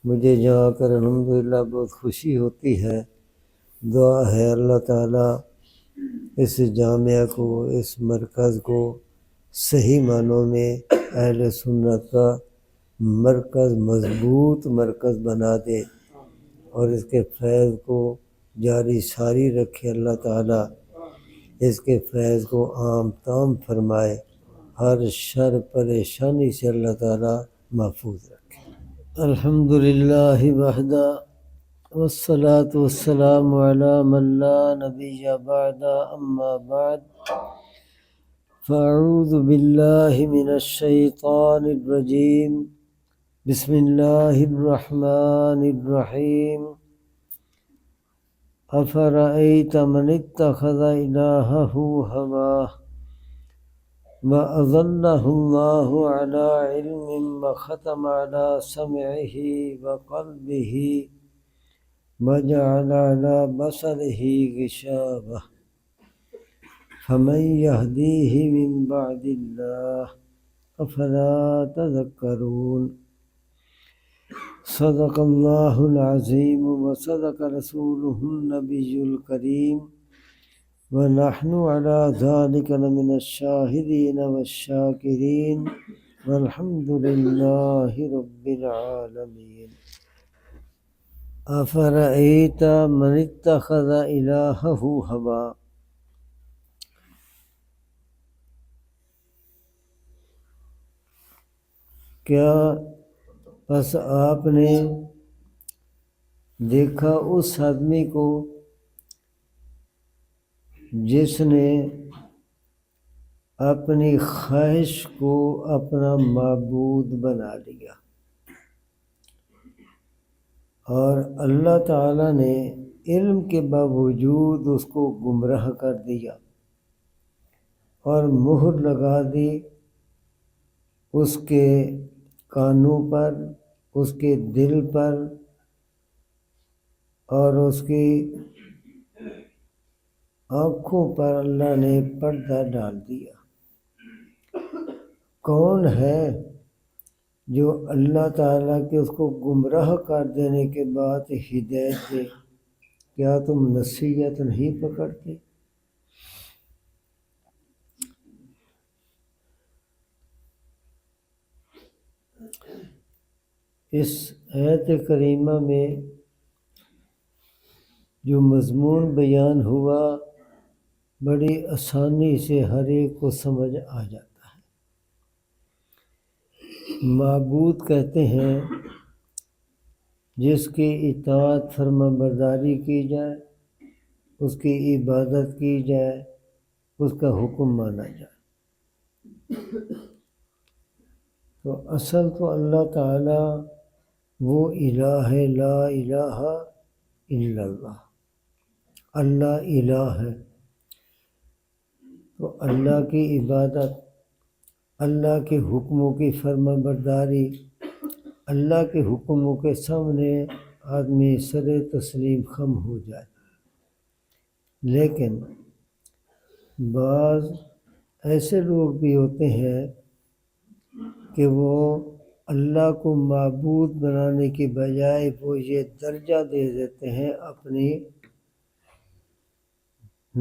مجھے جا کر الحمدللہ بہت خوشی ہوتی ہے۔ دعا ہے اللہ تعالیٰ اس جامعہ کو، اس مرکز کو صحیح معنوں میں اہل سنت کا مرکز، مضبوط مرکز بنا دے اور اس کے فیض کو جاری ساری رکھے اللہ تعالیٰ، اس کے فیض کو عام تام فرمائے، ہر شر پریشانی سے اللہ تعالیٰ محفوظ رکھے۔ الحمدللہ وحدہ والصلاة والسلام علی من لا نبی بعد، اما بعد فاعوذ باللہ من الشیطان الرجیم، بسم اللہ الرحمن الرحیم۔ افرأیت من اتخذ الہہ ہواہ وَأَضَلَّهُ اللَّهُ عَلَىٰ عِلْمٍ وَخَتَمَ عَلَىٰ سَمْعِهِ وَقَلْبِهِ وَجَعَلَ عَلَىٰ بَصَرِهِ غِشَاوَةً فَمَن يَهْدِيهِ مِن بَعْدِ اللَّهِ أَفَلَا تَذَكَّرُونَ۔ صدق اللہ العظیم وصدق رسولہ النبی الکریم ونحن علی ذلک لمن الشاہدین والشاکرین والحمد للہ رب العالمین۔ افرأیت من اتخذ الہہ ہواہ، کیا بس آپ نے دیکھا اس آدمی کو جس نے اپنی خواہش کو اپنا معبود بنا لیا، اور اللہ تعالیٰ نے علم کے باوجود اس کو گمراہ کر دیا اور مہر لگا دی اس کے کانوں پر، اس کے دل پر اور اس کی آنکھوں پر اللہ نے پردہ ڈال دیا۔ کون ہے جو اللہ تعالیٰ کے اس کو گمراہ کر دینے کے بعد ہدایت دے؟ کیا تم نصیحت نہیں پکڑتے؟ اس آیت کریمہ میں جو مضمون بیان ہوا بڑی آسانی سے ہر ایک کو سمجھ آ جاتا ہے۔ معبود کہتے ہیں جس کی اطاعت فرما برداری کی جائے، اس کی عبادت کی جائے، اس کا حکم مانا جائے۔ تو اصل تو اللہ تعالیٰ وہ الہ ہے، لا الہ الا اللہ، اللہ الہ ہے۔ تو اللہ کی عبادت، اللہ کے حکموں کی فرما برداری، اللہ کے حکموں کے سامنے آدمی سر تسلیم خم ہو جائے۔ لیکن بعض ایسے لوگ بھی ہوتے ہیں کہ وہ اللہ کو معبود بنانے کی بجائے وہ یہ درجہ دے دیتے ہیں اپنی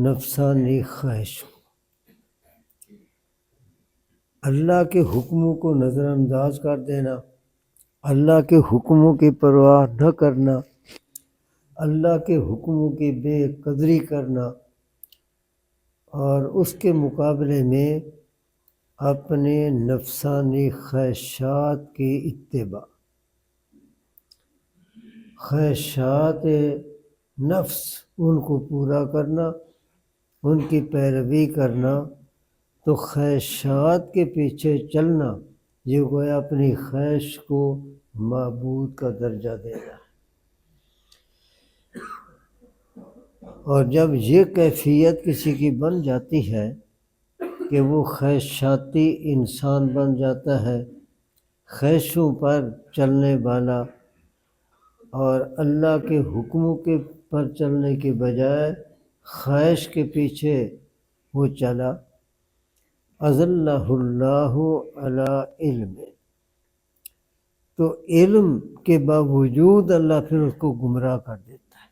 نفسانی خواہش کو۔ اللہ کے حکموں کو نظر انداز کر دینا، اللہ کے حکموں کی پرواہ نہ کرنا، اللہ کے حکموں کی بے قدری کرنا، اور اس کے مقابلے میں اپنے نفسانی خواہشات کی اتباع، خواہشات نفس ان کو پورا کرنا، ان کی پیروی کرنا۔ تو خواہشات کے پیچھے چلنا یہ گویا اپنی خواہش کو معبود کا درجہ دینا ہے۔ اور جب یہ کیفیت کسی کی بن جاتی ہے کہ وہ خواہشاتی انسان بن جاتا ہے، خواہشوں پر چلنے والا، اور اللہ کے حکموں کے پر چلنے کے بجائے خواہش کے پیچھے وہ چلا، اضلہ اللہ علی علم، تو علم کے باوجود اللہ پھر اس کو گمراہ کر دیتا ہے،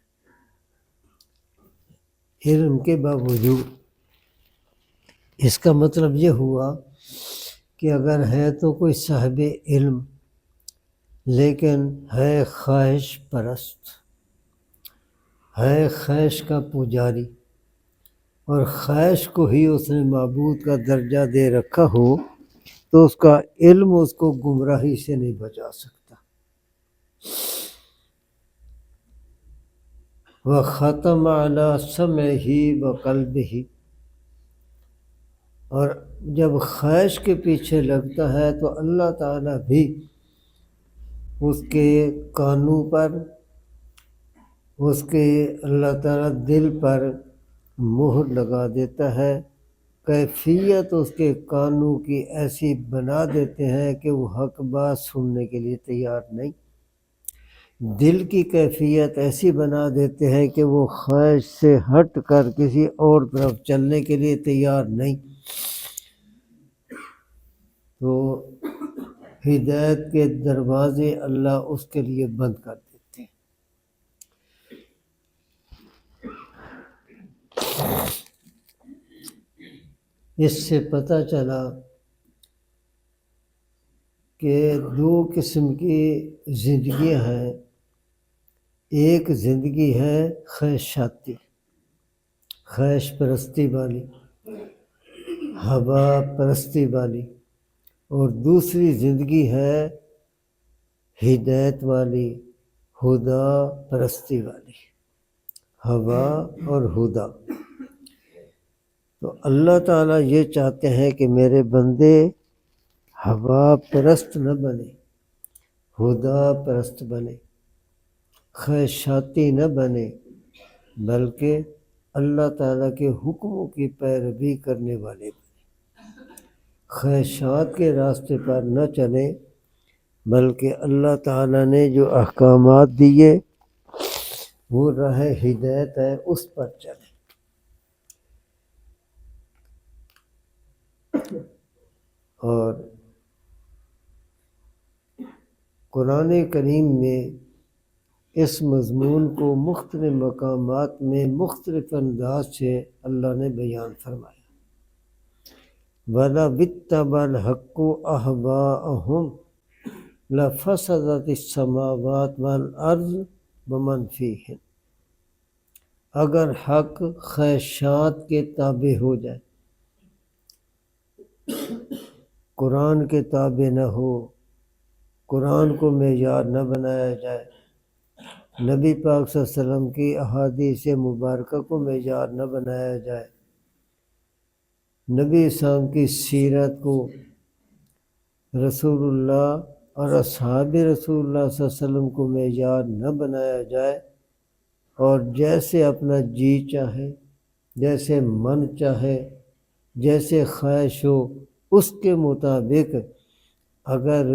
علم کے باوجود۔ اس کا مطلب یہ ہوا کہ اگر ہے تو کوئی صاحب علم لیکن ہے خواہش پرست، ہے خواہش کا پجاری، اور خواہش کو ہی اس نے معبود کا درجہ دے رکھا ہو، تو اس کا علم اس کو گمراہی سے نہیں بچا سکتا۔ وَخَتَمَ عَلَى سَمْعِهِ وَقَلْبِهِ، اور جب خواہش کے پیچھے لگتا ہے تو اللہ تعالیٰ بھی اس کے کانوں پر، اس کے اللہ تعالیٰ دل پر مہر لگا دیتا ہے، کیفیت اس کے کانوں کی ایسی بنا دیتے ہیں کہ وہ حق بات سننے کے لیے تیار نہیں، دل کی کیفیت ایسی بنا دیتے ہیں کہ وہ خواہش سے ہٹ کر کسی اور طرف چلنے کے لیے تیار نہیں، تو ہدایت کے دروازے اللہ اس کے لیے بند کر دیتے ہیں۔ اس سے پتہ چلا کہ دو قسم کی زندگیاں ہیں، ایک زندگی ہے خواہشاتی، خواہش پرستی والی، ہوا پرستی والی، اور دوسری زندگی ہے ہدایت والی، خدا پرستی والی، ہوا اور خدا۔ تو اللہ تعالیٰ یہ چاہتے ہیں کہ میرے بندے ہوا پرست نہ بنے، خدا پرست بنے، خواہشاتی نہ بنے، بلکہ اللہ تعالیٰ کے حکموں کی پیروی کرنے والے بنے، خواہشات کے راستے پر نہ چلیں، بلکہ اللہ تعالیٰ نے جو احکامات دیے وہ راہ ہدایت ہے، اس پر چلیں۔ اور قرآن کریم میں اس مضمون کو مختلف مقامات میں مختلف انداز سے اللہ نے بیان فرمایا۔ وَلَوِ اتَّبَعَ الْحَقُّ أَهْوَاءَهُمْ لَفَسَدَتِ السَّمَاوَاتُ وَالْأَرْضُ وَمَنْ فِيهِنَّ، اگر حق خواہشات کے تابع ہو جائے، قرآن کے تابع نہ ہو، قرآن کو معیار نہ بنایا جائے، نبی پاک صلی اللہ علیہ وسلم کی احادیث مبارکہ کو معیار نہ بنایا جائے، نبی اسلام کی سیرت کو، رسول اللہ اور اصحاب رسول اللہ صلی اللہ علیہ وسلم کو معیار نہ بنایا جائے، اور جیسے اپنا جی چاہے، جیسے من چاہے، جیسے خواہش ہو اس کے مطابق اگر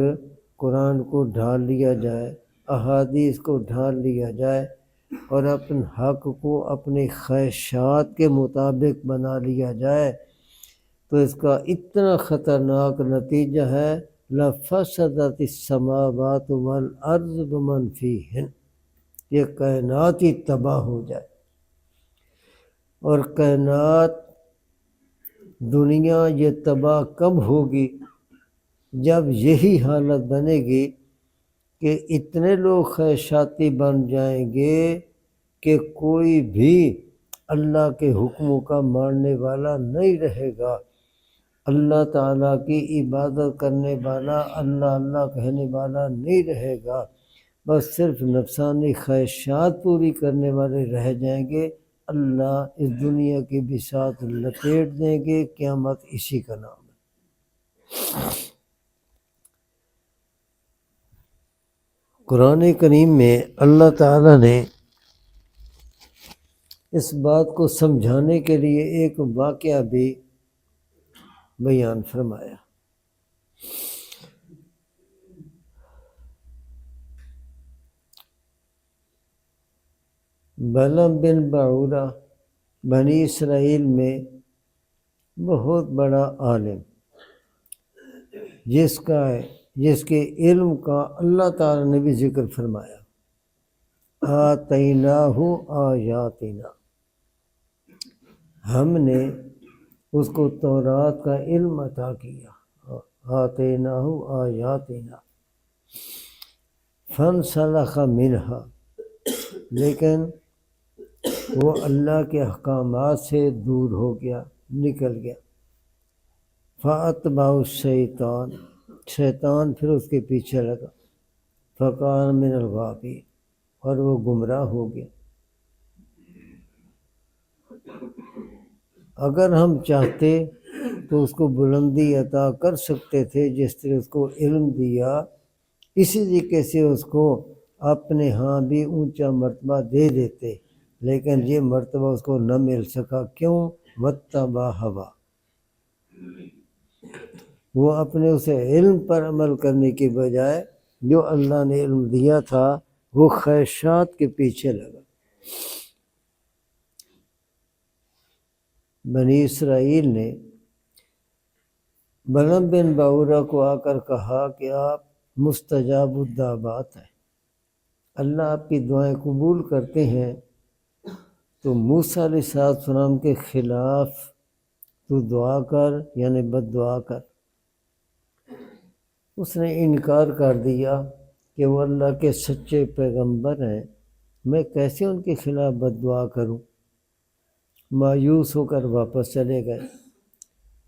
قرآن کو ڈھال لیا جائے، احادیث کو ڈھال لیا جائے، اور اپنے حق کو اپنی خواہشات کے مطابق بنا لیا جائے، تو اس کا اتنا خطرناک نتیجہ ہے لَفَسَدَتِ السَّمَاوَاتُ وَالْأَرْضُ وَمَنْ فِيهِنَّ، یہ کائنات ہی تباہ ہو جائے۔ اور کائنات، دنیا یہ تباہ کب ہوگی؟ جب یہی حالت بنے گی کہ اتنے لوگ خواہشاتی بن جائیں گے کہ کوئی بھی اللہ کے حکموں کا ماننے والا نہیں رہے گا، اللہ تعالیٰ کی عبادت کرنے والا، اللہ اللہ کہنے والا نہیں رہے گا، بس صرف نفسانی خواہشات پوری کرنے والے رہ جائیں گے، اللہ اس دنیا کی بساط لپیٹ دیں گے، قیامت اسی کا نام ہے۔ قرآن کریم میں اللہ تعالیٰ نے اس بات کو سمجھانے کے لیے ایک واقعہ بھی بیان فرمایا۔ بلعم بن بعورہ بنی اسرائیل میں بہت بڑا عالم، جس کا جس کے علم کا اللہ تعالیٰ نے بھی ذکر فرمایا، آتیناہ آیاتنا، ہم نے اس کو تورات کا علم عطا کیا، آتیناہ آیاتنا فانسلخ منہا، لیکن وہ اللہ کے احکامات سے دور ہو گیا، نکل گیا، فاتبعہ الشیطان، شیطان پھر اس کے پیچھے لگا، فکان من الغاوین، اور وہ گمراہ ہو گیا۔ اگر ہم چاہتے تو اس کو بلندی عطا کر سکتے تھے، جس طرح اس کو علم دیا اسی طریقے سے اس کو اپنے ہاں بھی اونچا مرتبہ دے دیتے، لیکن یہ مرتبہ اس کو نہ مل سکا۔ کیوں؟ واتبع ہوا، وہ اپنے اسے علم پر عمل کرنے کی بجائے جو اللہ نے علم دیا تھا وہ خواہشات کے پیچھے لگا۔ بنی اسرائیل نے بلعام بن باورہ کو آ کر کہا کہ آپ مستجاب الدعوات ہیں، اللہ آپ کی دعائیں قبول کرتے ہیں، تو موسیٰ علیہ السلام کے خلاف تو دعا کر، یعنی بد دعا کر۔ اس نے انکار کر دیا کہ وہ اللہ کے سچے پیغمبر ہیں، میں کیسے ان کے خلاف بد دعا کروں؟ مایوس ہو کر واپس چلے گئے۔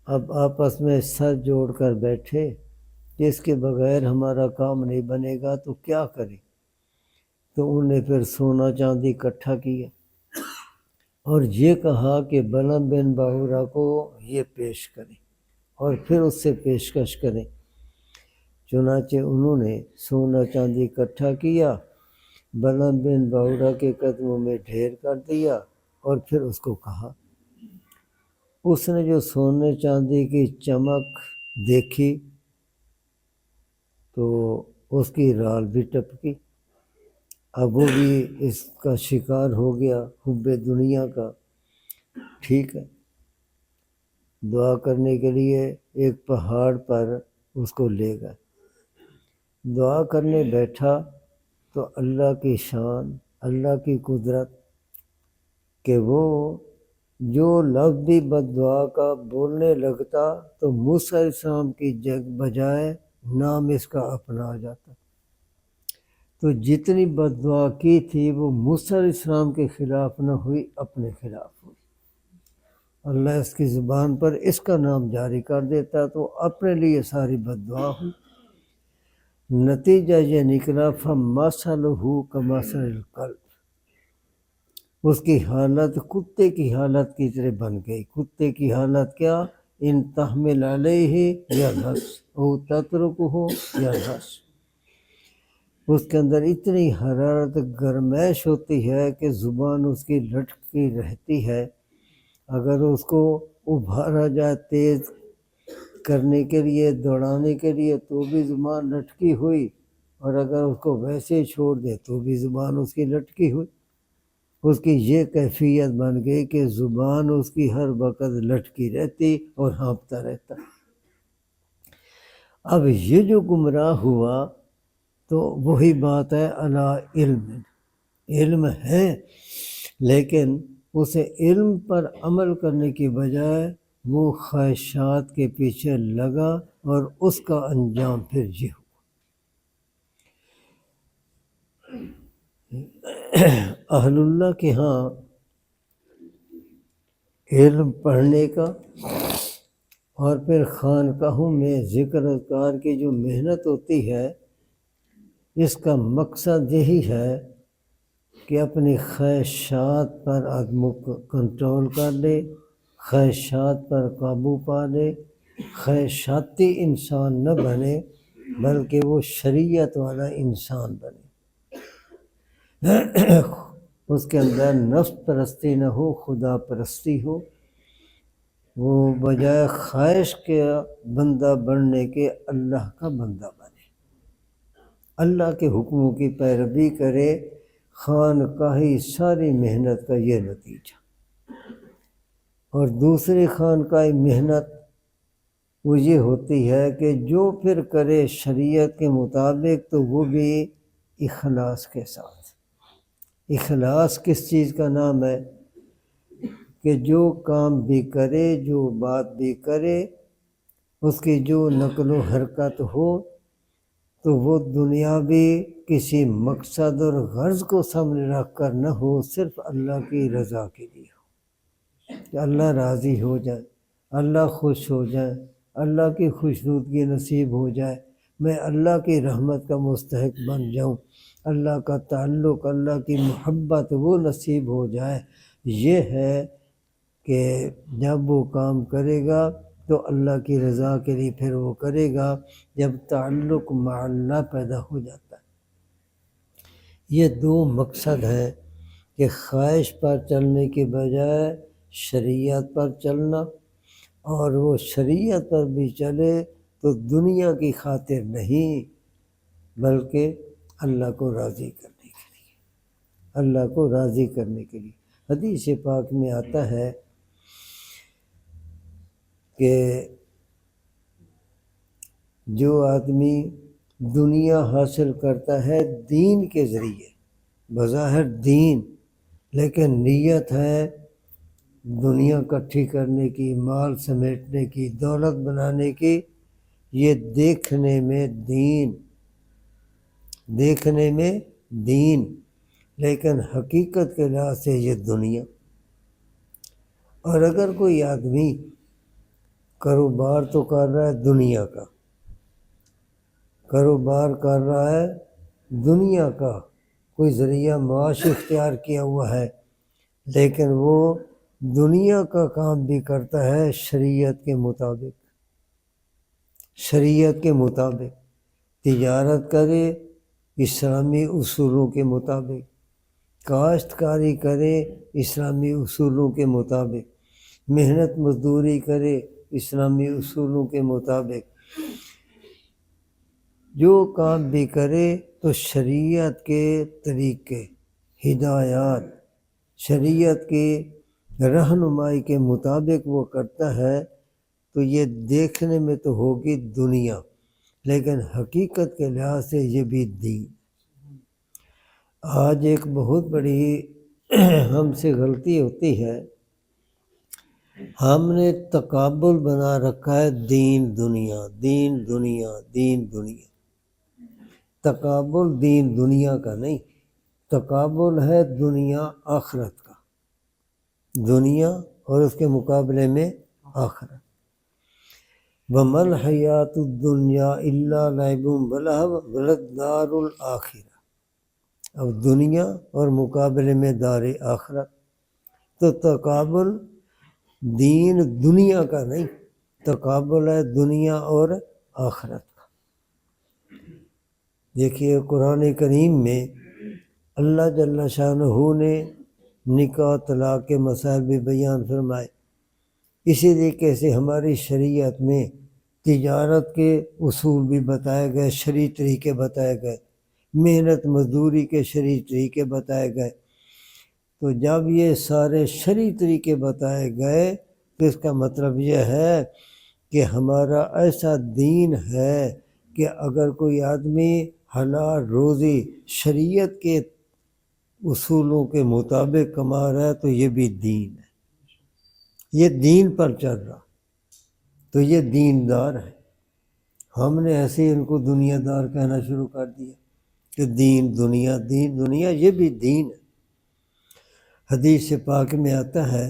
اب آپس میں سر جوڑ کر بیٹھے کہ اس کے بغیر ہمارا کام نہیں بنے گا تو کیا کریں؟ تو انہوں نے پھر سونا چاندی اکٹھا کیا اور یہ کہا کہ بلعام بن باورہ کو یہ پیش کریں اور پھر اس سے پیشکش کریں۔ چنانچہ انہوں نے سونا چاندی اکٹھا کیا، بلعام بن باورہ کے قدموں میں ڈھیر کر دیا اور پھر اس کو کہا۔ اس نے جو سونے چاندی کی چمک دیکھی تو اس کی رال بھی ٹپکی۔ اب وہ بھی اس کا شکار ہو گیا، حب دنیا کا۔ ٹھیک ہے، دعا کرنے کے لیے ایک پہاڑ پر اس کو لے گئے، دعا کرنے بیٹھا تو اللہ کی شان، اللہ کی قدرت کہ وہ جو لفظ بھی بد دعا کا بولنے لگتا تو موسیٰ علیہ السلام کی بجائے نام اس کا اپنا آ جاتا۔ تو جتنی بد دعا کی تھی وہ موسیٰ علیہ السلام کے خلاف نہ ہوئی، اپنے خلاف ہوئی۔ اللہ اس کی زبان پر اس کا نام جاری کر دیتا تو اپنے لیے ساری بد دعا ہوئی۔ نتیجہ یہ نکلا فَمَثَلُهُ كَمَثَلِ الْكَلْبِ، اس کی حالت کتے کی حالت کی طرح بن گئی۔ کتے کی حالت کیا؟ ان تحمل علیہ یلہث او تترکہ یلہث، اس کے اندر اتنی حرارت گرمائش ہوتی ہے کہ زبان اس کی لٹکی رہتی ہے۔ اگر اس کو ابھارا جائے تیز کرنے کے لیے، دوڑانے کے لیے، تو بھی زبان لٹکی ہوئی، اور اگر اس کو ویسے چھوڑ دے تو بھی زبان اس کی لٹکی ہوئی۔ اس کی یہ کیفیت بن گئی کہ زبان اس کی ہر وقت لٹکی رہتی اور ہانپتا رہتا۔ اب یہ جو گمراہ ہوا تو وہی بات ہے، علی علم، علم ہے لیکن اسے علم پر عمل کرنے کی بجائے وہ خواہشات کے پیچھے لگا اور اس کا انجام پھر یہ ہوا۔ اہل اللہ کے ہاں علم پڑھنے کا اور پھر خانقاہوں میں ذکر اذکار کی جو محنت ہوتی ہے، اس کا مقصد یہی ہے کہ اپنی خواہشات پر آدمی کو کنٹرول کر لے، خواہشات پر قابو پا لے، خواہشاتی انسان نہ بنے بلکہ وہ شریعت والا انسان بنے۔ اس کے اندر نفس پرستی نہ ہو، خدا پرستی ہو، وہ بجائے خواہش کے بندہ بننے کے اللہ کا بندہ بنے، اللہ کے حکموں کی پیروی کرے۔ خانقاہی ساری محنت کا یہ نتیجہ۔ اور دوسری خانقاہی محنت وہ یہ ہوتی ہے کہ جو پھر کرے شریعت کے مطابق تو وہ بھی اخلاص کے ساتھ۔ اخلاص کس چیز کا نام ہے؟ کہ جو کام بھی کرے، جو بات بھی کرے، اس کی جو نقل و حرکت ہو تو وہ دنیاوی کسی مقصد اور غرض کو سامنے رکھ کر نہ ہو، صرف اللہ کی رضا کے لیے ہو، کہ اللہ راضی ہو جائے، اللہ خوش ہو جائے، اللہ کی خوشنودگی نصیب ہو جائے، میں اللہ کی رحمت کا مستحق بن جاؤں، اللہ کا تعلق، اللہ کی محبت وہ نصیب ہو جائے۔ یہ ہے کہ جب وہ کام کرے گا تو اللہ کی رضا کے لیے پھر وہ کرے گا، جب تعلق مع اللہ پیدا ہو جاتا ہے۔ یہ دو مقصد ہیں کہ خواہش پر چلنے کے بجائے شریعت پر چلنا، اور وہ شریعت پر بھی چلے تو دنیا کی خاطر نہیں بلکہ اللہ کو راضی کرنے کے لیے، اللہ کو راضی کرنے کے لیے۔ حدیث پاک میں آتا ہے کہ جو آدمی دنیا حاصل کرتا ہے دین کے ذریعے، بظاہر دین، لیکن نیت ہے دنیا اکٹھی کرنے کی، مال سمیٹنے کی، دولت بنانے کی، یہ دیکھنے میں دین، لیکن حقیقت کے لحاظ سے یہ دنیا۔ اور اگر کوئی آدمی کاروبار تو کر رہا ہے دنیا کا، کاروبار کر رہا ہے دنیا کا، کوئی ذریعہ معاش اختیار کیا ہوا ہے، لیکن وہ دنیا کا کام بھی کرتا ہے شریعت کے مطابق، تجارت کرے اسلامی اصولوں کے مطابق، کاشتکاری کرے اسلامی اصولوں کے مطابق، محنت مزدوری کرے اسلامی اصولوں کے مطابق، جو کام بھی کرے تو شریعت کے طریقے، ہدایات، شریعت کی رہنمائی کے مطابق وہ کرتا ہے، تو یہ دیکھنے میں تو ہوگی دنیا، لیکن حقیقت کے لحاظ سے یہ بھی دین۔ آج ایک بہت بڑی ہم سے غلطی ہوتی ہے، ہم نے تقابل بنا رکھا ہے دین دنیا، دین دنیا، دین دنیا۔ تقابل دین دنیا کا نہیں، تقابل ہے دنیا آخرت کا، دنیا اور اس کے مقابلے میں آخرت۔ وَمَا الْحَيَاةُ الدُّنْيَا إِلَّا لَعِبٌ وَلَهْوٌ وَلَلدَّارُ الْآخِرَةُ۔ اب دنیا اور مقابلے میں دار آخرت، تو تقابل دین دنیا کا نہیں، تقابل ہے دنیا اور آخرت کا۔ دیکھیے قرآن کریم میں اللہ جل شانہ نے نکاح طلاق کے مسائل بھی بیان فرمائے، اسی طریقے سے ہماری شریعت میں تجارت کے اصول بھی بتائے گئے، شرعی طریقے بتائے گئے، محنت مزدوری کے شرعی طریقے بتائے گئے۔ تو جب یہ سارے شرعی طریقے بتائے گئے تو اس کا مطلب یہ ہے کہ ہمارا ایسا دین ہے کہ اگر کوئی آدمی حلال روزی شریعت کے اصولوں کے مطابق کما رہا ہے تو یہ بھی دین ہے، یہ دین پر چل رہا، تو یہ دیندار ہے۔ ہم نے ایسے ہی ان کو دنیا دار کہنا شروع کر دیا کہ دین دنیا، دین دنیا، یہ بھی دین ہے۔ حدیث پاک میں آتا ہے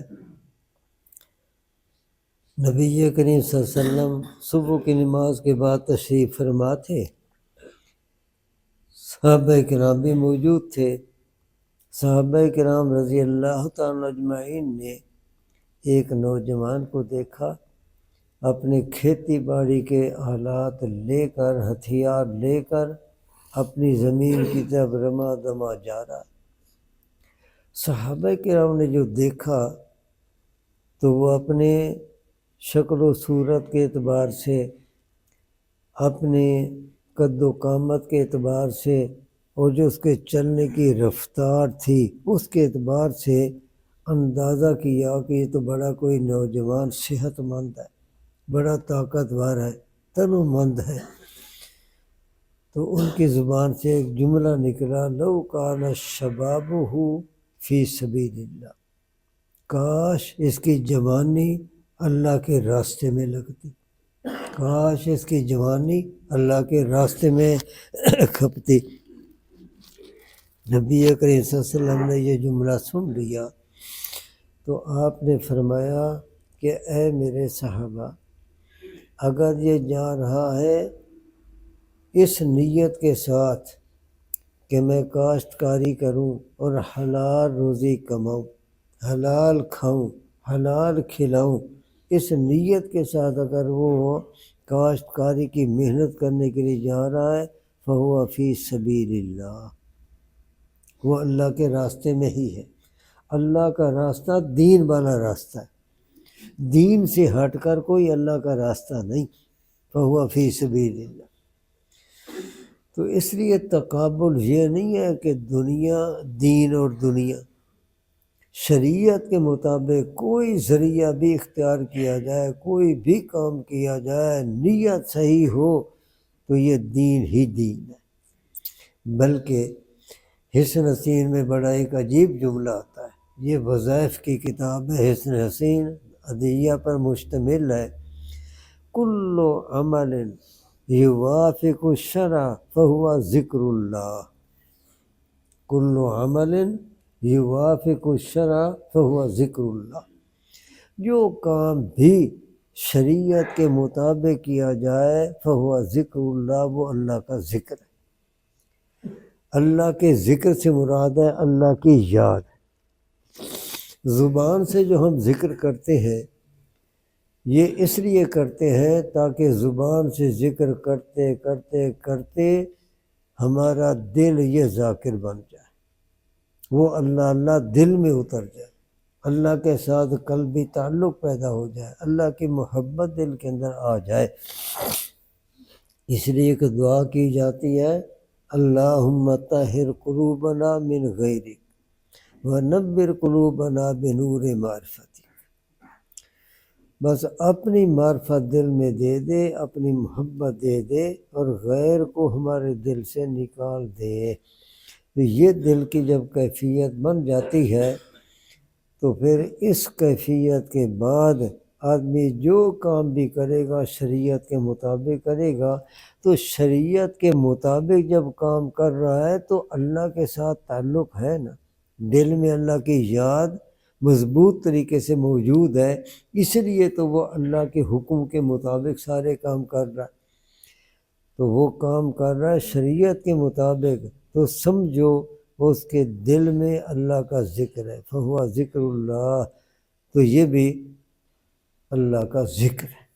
نبی کریم صلی اللہ علیہ وسلم صبح کی نماز کے بعد تشریف فرما تھے، صحابہ کرام بھی موجود تھے۔ صحابہ کرام رضی اللہ تعالیٰ اجمعین نے ایک نوجوان کو دیکھا اپنے کھیتی باڑی کے آلات لے کر، ہتھیار لے کر اپنی زمین کی طرف رما دما جا رہا۔ صحابہ کرام نے جو دیکھا تو وہ اپنے شکل و صورت کے اعتبار سے، اپنے قد و قامت کے اعتبار سے، اور جو اس کے چلنے کی رفتار تھی اس کے اعتبار سے اندازہ کیا کہ یہ تو بڑا کوئی نوجوان صحت مند ہے، بڑا طاقتور ہے، تنو مند ہے۔ تو ان کی زبان سے ایک جملہ نکلا، لو کان شبابہ فی سبیل اللہ، کاش اس کی جوانی اللہ کے راستے میں لگتی، کاش اس کی جوانی اللہ کے راستے میں کھپتی۔ نبی کریم صلی اللہ علیہ وسلم نے یہ جملہ سن لیا تو آپ نے فرمایا کہ اے میرے صحابہ، اگر یہ جا رہا ہے اس نیت کے ساتھ کہ میں کاشتکاری کروں اور حلال روزی کماؤں، حلال کھاؤں، حلال کھلاؤں، اس نیت کے ساتھ اگر وہ کاشتکاری کی محنت کرنے کے لیے جا رہا ہے، فہو فی سبیل اللہ، وہ اللہ کے راستے میں ہی ہے۔ اللہ کا راستہ دین والا راستہ ہے، دین سے ہٹ کر کوئی اللہ کا راستہ نہیں، فہو فی سبیل اللہ۔ تو اس لیے تقابل یہ نہیں ہے کہ دنیا دین اور دنیا، شریعت کے مطابق کوئی ذریعہ بھی اختیار کیا جائے، کوئی بھی کام کیا جائے، نیت صحیح ہو تو یہ دین ہی دین ہے۔ بلکہ حسن حسین میں بڑا ایک عجیب جملہ آتا ہے، یہ وظائف کی کتاب ہے حسن حسین، عدیہ پر مشتمل ہے، کل عمل یوافق الشرع فہو ذکر اللہ، کل عمل یوافق الشرع فہو ذکر اللہ، جو کام بھی شریعت کے مطابق کیا جائے فہو ذکر اللہ، وہ اللہ کا ذکر ہے۔ اللہ کے ذکر سے مراد ہے اللہ کی یاد۔ زبان سے جو ہم ذکر کرتے ہیں یہ اس لیے کرتے ہیں تاکہ زبان سے ذکر کرتے کرتے کرتے ہمارا دل یہ ذاکر بن جائے، وہ اللہ اللہ دل میں اتر جائے، اللہ کے ساتھ قلبی تعلق پیدا ہو جائے، اللہ کی محبت دل کے اندر آ جائے۔ اس لیے کہ دعا کی جاتی ہے، اللہم طہر قلوبنا من غیرک ونور قلوبنا بنور معرفتک، بس اپنی معرفت دل میں دے دے، اپنی محبت دے دے اور غیر کو ہمارے دل سے نکال دے۔ تو یہ دل کی جب کیفیت بن جاتی ہے تو پھر اس کیفیت کے بعد آدمی جو کام بھی کرے گا شریعت کے مطابق کرے گا، تو شریعت کے مطابق جب کام کر رہا ہے تو اللہ کے ساتھ تعلق ہے نا، دل میں اللہ کی یاد مضبوط طریقے سے موجود ہے، اس لیے تو وہ اللہ کے حکم کے مطابق سارے کام کر رہا ہے۔ تو وہ کام کر رہا ہے شریعت کے مطابق، تو سمجھو اس کے دل میں اللہ کا ذکر ہے، فہو ذکر اللہ، تو یہ بھی اللہ کا ذکر ہے۔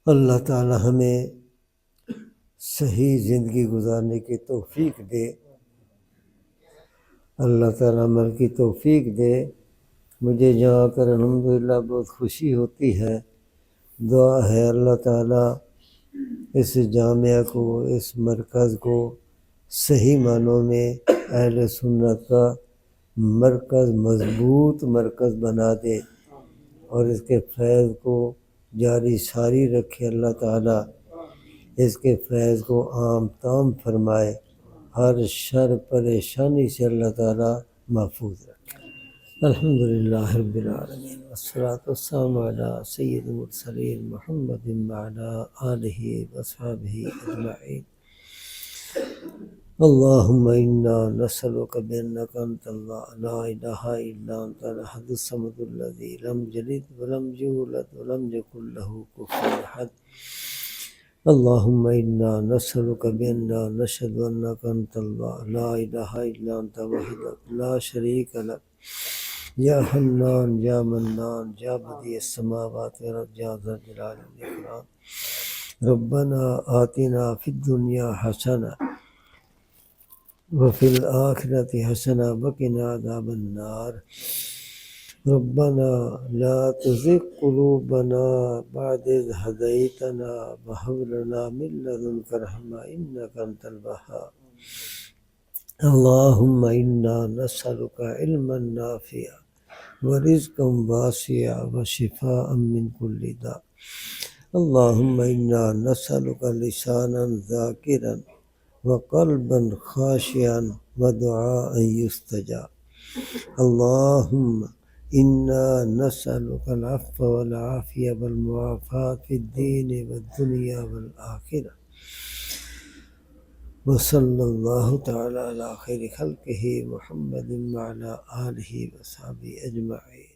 اللہ تعالی ہمیں صحیح زندگی گزارنے کی توفیق دے، اللہ تعالیٰ عمل کی توفیق دے۔ مجھے جا کر الحمدللہ بہت خوشی ہوتی ہے، دعا ہے اللہ تعالیٰ اس جامعہ کو، اس مرکز کو صحیح معنوں میں اہل سنت کا مرکز، مضبوط مرکز بنا دے اور اس کے فیض کو جاری ساری رکھے اللہ تعالیٰ، اس کے فیض کو عام تام فرمائے، ہر شر پریشانی سے اللہ تعالیٰ محفوظ رکھے۔ الحمدللہ رب العالمین والصلاة والسلام علی سید المرسلین محمد وعلی آلہ وصحبہ اجمعین۔ اللہم انا نسألک بأنک انت اللہ لا الہ الا انت الاحد الصمد الذی لم یلد ولم یولد ولم یکن لہ کفوا احد۔ اللہم انا نسألک بأننا نشہد انک انت اللہ لا الہ الا انت وحدک لا شریک لک یا حنان یا منان یا بدیع السماوات والارض یا ذا الجلال والاکرام۔ ربنا آتنا فی الدنیا حسنہ وفی الآخرۃ حسنہ وقنا عذاب النار۔ ربنا لا تزغ قلوبنا بعد إذ هديتنا وهب لنا من لدنك رحمة إنك أنت الوهاب۔ اللهم إنا نسألك علما نافعا ورزقا واسعا وشفاء من كل داء اللهم إنا نسألك لسانا ذاكرا وقلبا خاشعا ودعاء يستجاب اللهم إنا نسألك العفو والعافية والمعافاة في الدين والدنيا والآخرة وصلى الله تعالى على خير خلقه محمد وعلى آله وصحبه أجمعين